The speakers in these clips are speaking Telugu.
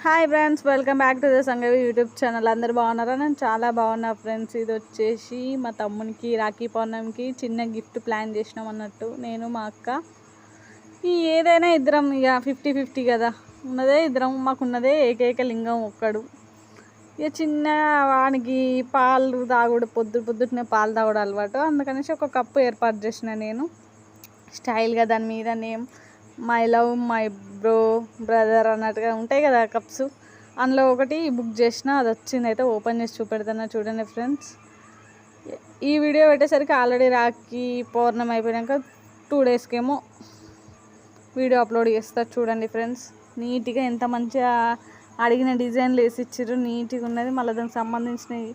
Hi friends, welcome back to the Sangavi YouTube channel. అందరు బాగున్నారా? నేను చాలా బాగున్నా ఫ్రెండ్స్. ఇది వచ్చేసి మా తమ్మునికి రాఖీ పౌర్ణమికి చిన్న గిఫ్ట్ ప్లాన్ చేసినాం అన్నట్టు. నేను మా అక్క ఏదైనా ఇద్దరం ఇక 50-50 కదా. ఉన్నదే ఇద్దరం, మాకున్నదే ఏకైక లింగం ఒక్కడు. ఇక చిన్న వానికి పాలు తాగుడు, పొద్దున్నే పాలు తాగుడు అలవాటు. అందుకనేసి ఒక కప్పు ఏర్పాటు చేసిన నేను స్టైల్గా. దాని మీద name my love my brother అన్నట్టుగా ఉంటాయి కదా కప్స్. అందులో ఒకటి బుక్ చేసిన, అది వచ్చింది. అయితే ఓపెన్ చేసి చూపెడతాను, చూడండి ఫ్రెండ్స్. ఈ వీడియో పెట్టేసరికి ఆల్రెడీ రాఖీ పౌర్ణమి అయిపోయాక 2 డేస్కేమో వీడియో అప్లోడ్ చేస్తా. చూడండి ఫ్రెండ్స్, నీట్గా ఎంత మంచిగా అడిగిన డిజైన్లు వేసి ఇచ్చారు. నీట్గా ఉన్నది. మళ్ళీ దానికి సంబంధించినవి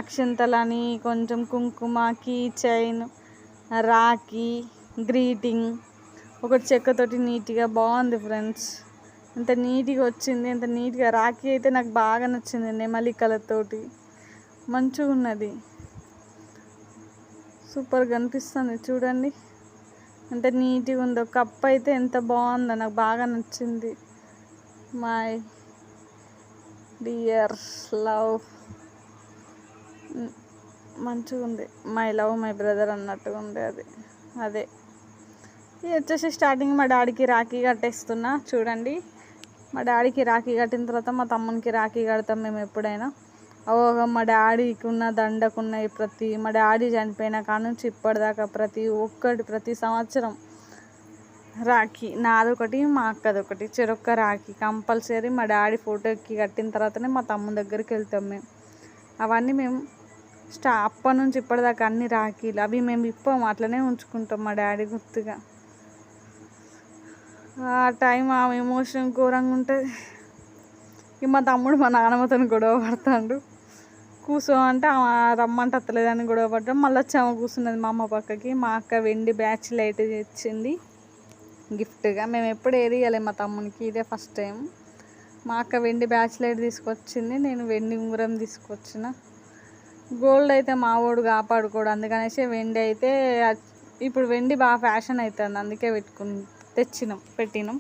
అక్షంతలని, కొంచెం కుంకుమ, కీ చైన్, రాఖీ, గ్రీటింగ్, ఒకటి చెక్కతోటి నీట్గా బాగుంది ఫ్రెండ్స్. ఎంత నీట్గా వచ్చింది, ఎంత నీట్గా. రాఖీ అయితే నాకు బాగా నచ్చింది, నెమలి కలర్తోటి మంచిగా ఉన్నది. సూపర్గా అనిపిస్తుంది చూడండి, ఎంత నీట్గా ఉందో. కప్ అయితే ఎంత బాగుందో, నాకు బాగా నచ్చింది. మై డియర్ లవ్, మంచిగా ఉంది. మై లవ్ మై బ్రదర్ అన్నట్టుగా ఉంది. అదే ఇది వచ్చేసి స్టార్టింగ్ మా డాడీకి రాఖీ కట్టేస్తున్నా. చూడండి, మా డాడీకి రాఖీ కట్టిన తర్వాత మా తమ్మునికి రాఖీ కడతాం మేము ఎప్పుడైనా. మా డాడీకి ఉన్న దండకున్నవి మా డాడీ చనిపోయిన కాడ నుంచి ఇప్పటిదాకా ప్రతి సంవత్సరం రాఖీ నాదొకటి, మా అక్కదొకటి, చెరొక్క రాఖీ కంపల్సరీ. మా డాడీ ఫోటోకి కట్టిన తర్వాతనే మా తమ్ముని దగ్గరికి వెళ్తాం మేము. అవన్నీ మేము అప్పటి నుంచి ఇప్పటిదాకా అన్ని రాఖీలు అవి మేము ఇప్పం, అట్లనే ఉంచుకుంటాం మా డాడీ గుర్తుగా. ఆ టైం ఆ ఎమోషన్ ఘోరంగా ఉంటుంది. ఇక మా తమ్ముడు మా నాన్నమ్మతో గొడవ పడతాడు. కూర్చో అంటే రమ్మంటే అత్తలేదని గొడవ పడ్డాం. మళ్ళీ వచ్చి ఆమె కూర్చున్నది మా అమ్మ పక్కకి. మా అక్క వెండి బ్యాచ్ లైట్ ఇచ్చింది గిఫ్ట్గా. మేము ఎప్పుడు ఏది ఇవ్వలేము మా తమ్మునికి, ఇదే ఫస్ట్ టైం. మా అక్క వెండి బ్యాచ్ లైట్ తీసుకొచ్చింది, నేను వెండి ఉంగరం తీసుకొచ్చిన. గోల్డ్ అయితే మా వాడు కాపాడుకోడు, అందుకనేసి వెండి అయితే ఇప్పుడు వెండి బాగా ఫ్యాషన్ అవుతుంది, అందుకే పెట్టినాం.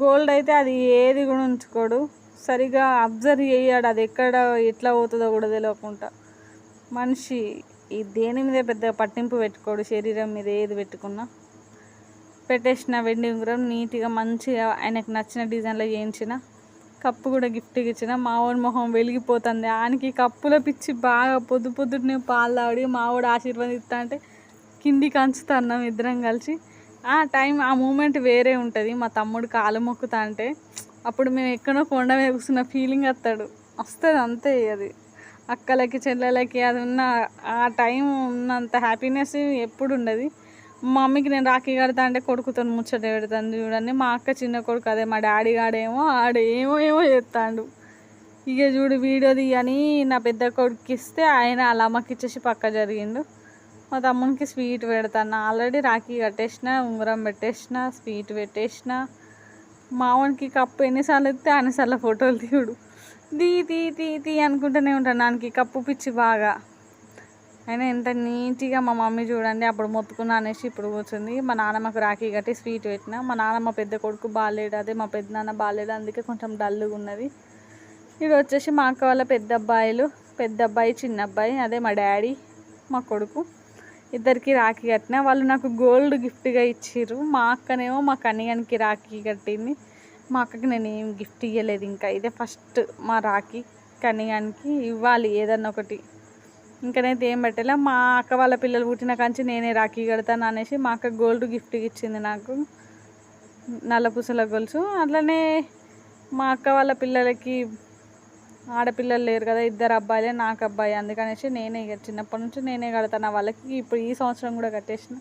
గోల్డ్ అయితే అది ఏది కూడా ఉంచుకోడు, సరిగా అబ్జర్వ్ చేయడు. అది ఎట్లా పోతుందో కూడా తెలియకుండా మనిషి ఈ దేని మీద పెద్దగా పట్టింపు పెట్టుకోడు. శరీరం మీద ఏది పెట్టుకున్నా పెట్టేసిన వెండి ఉంగరం నీట్గా మంచిగా ఆయనకు నచ్చిన డిజైన్లో చేయించిన. కప్పు కూడా గిఫ్ట్గా ఇచ్చిన. మావాడి మొహం వెలిగిపోతుంది. ఆయనకి కప్పుల పిచ్చి బాగా. పొద్దున్నే పాలు తాడి మావాడు ఆశీర్వదిస్తా అంటే కిందికి అంచుతున్నాం ఇద్దరం కలిసి. ఆ టైం ఆ మూమెంట్ వేరే ఉంటుంది. మా తమ్ముడు కాలు మొక్కుతా అంటే అప్పుడు మేము ఎక్కడో కొండ మీద కూర్చున్న ఫీలింగ్ వస్తుంది అంతే. అది అక్కలకి చెల్లెలకి అది ఉన్న ఆ టైం ఉన్నంత హ్యాపీనెస్ ఎప్పుడు ఉండదు. మా మమ్మీకి నేను రాఖీ కడతా అంటే కొడుకుతో ముచ్చట పెడతాను చూడండి. మా అక్క చిన్న కొడుకు, అదే మా డాడీ గాడేమో ఏమో చేస్తాడు. ఇక చూడు వీడియో తీయని నా పెద్ద కొడుకు ఇస్తే ఆయన అలా అమ్మకి ఇచ్చేసి పక్క జరిగిండు. మా తమ్మునికి స్వీట్ పెడతాను. ఆల్రెడీ రాఖీ కట్టేసిన, ఉంగరం పెట్టేసిన, స్వీట్ పెట్టేసిన. మావానికి కప్పు ఎన్నిసార్లు ఇస్తే అన్నిసార్లు ఫోటోలు తీయడు. తీ అనుకుంటూనే ఉంటాను. దానికి కప్పు పిచ్చి బాగా. అయినా ఎంత నీట్గా మా మమ్మీ చూడండి, అప్పుడు మొత్తుకున్నా అనేసి ఇప్పుడు కూర్చుంది. మా నాన్నమ్మకు రాఖీ కట్టి స్వీట్ పెట్టిన. మా నాన్నమ్మ పెద్ద కొడుకు బాగాలేడు, అదే మా పెద్దనాన్న బాగాలేడు, అందుకే కొంచెం డల్గా ఉన్నది. ఇది వచ్చేసి మా అక్క వాళ్ళ పెద్ద అబ్బాయి చిన్న అబ్బాయి, అదే మా డాడీ మా కొడుకు. ఇద్దరికి రాఖీ కట్టిన. వాళ్ళు నాకు గోల్డ్ గిఫ్ట్గా ఇచ్చిర్రు. మా అక్కనేమో మా కనియానికి రాఖీ కట్టింది. మా అక్కకి నేను ఏం గిఫ్ట్ ఇవ్వలేదు ఇంకా. ఇదే ఫస్ట్ మా రాఖీ. కనియానికి ఇవ్వాలి ఏదన్నా ఒకటి. ఇంకనైతే ఏం పెట్టలే. మా అక్క వాళ్ళ పిల్లలు పుట్టిన కాంచి నేనే రాఖీ కడతాను అనేసి మా అక్క గోల్డ్ గిఫ్ట్గా ఇచ్చింది నాకు, నల్ల పూసల గొలుసు. అట్లనే మా అక్క వాళ్ళ పిల్లలకి ఆడపిల్లలు లేరు కదా, 2 అబ్బాయిలే, నాకు అబ్బాయి. అందుకనేసి నేనే చిన్నప్పటి నుంచి నేనే కడతాను వాళ్ళకి. ఇప్పుడు ఈ సంవత్సరం కూడా కట్టేసిన.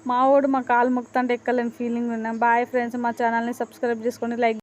మా వాడు మా కాలు మొక్కుతుంటే ఎక్కలేని ఫీలింగ్ ఉన్నా. బాయ్ ఫ్రెండ్స్, మా ఛానల్ని సబ్స్క్రైబ్ చేసుకోండి, లైక్